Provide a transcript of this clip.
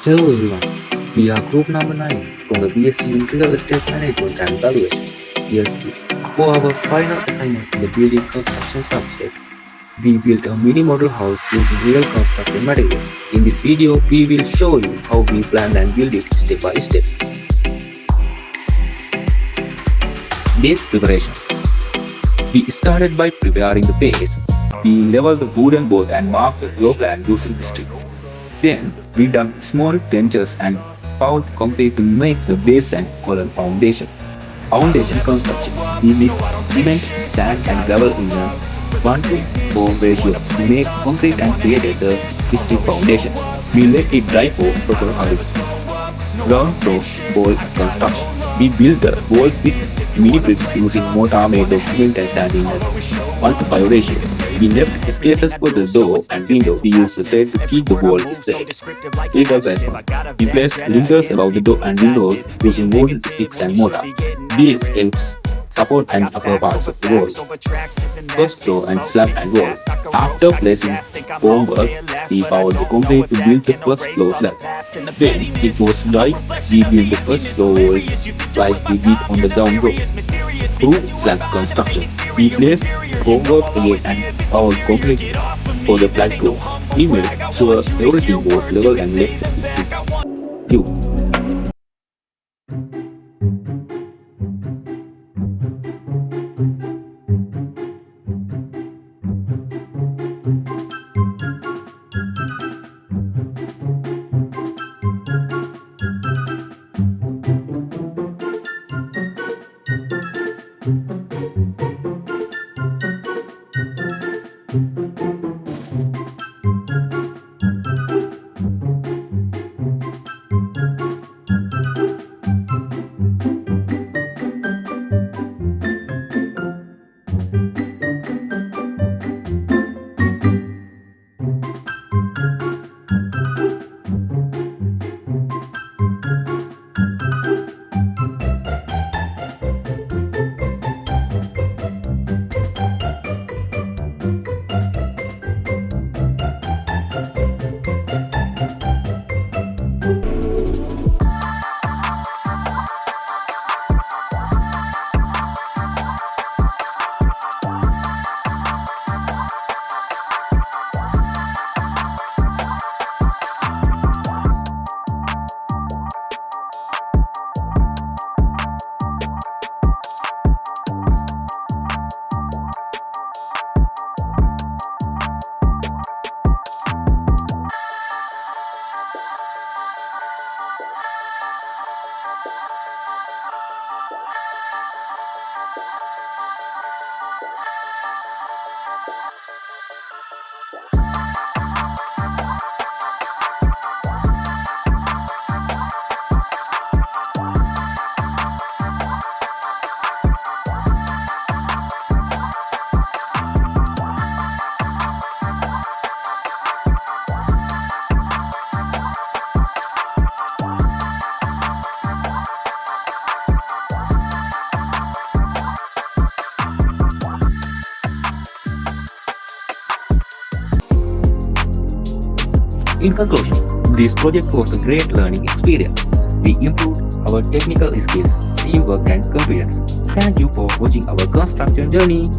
Hello everyone, we are group number 9 from the B.Sc in Real Estate Management and Valuation, Year 3. For our final assignment in the building construction subject, we built a mini model house using real construction material. In this video, we will show you how we planned and built it step by step. Base preparation. We started by preparing the base. We leveled the wooden board and marked the floor plan using history. Then we dug small trenches and poured concrete to make the base and column foundation. Foundation construction. We mixed cement, sand and gravel in a 1:4 ratio to make concrete and created the history foundation. We let it dry for proper harvest. Ground floor wall construction. We built the walls with mini bricks using mortar made of cement and sand in a 1:5 ratio. We left spaces for the door and window. We used the thread to keep the wall straight. Lintel platform. We placed lintels above the door and windows using wooden sticks and mortar. This helps support and upper parts of the wall. First floor and slab and wall. After placing formwork, we poured the concrete to build the first floor slab. When it was dry, we built the first floor walls like we did on the ground floor. Roof slab construction. We placed formwork again and poured concrete for the flat floor. We made sure everything was level and left it to view. In conclusion, this project was a great learning experience. We improved our technical skills, teamwork and confidence. Thank you for watching our construction journey.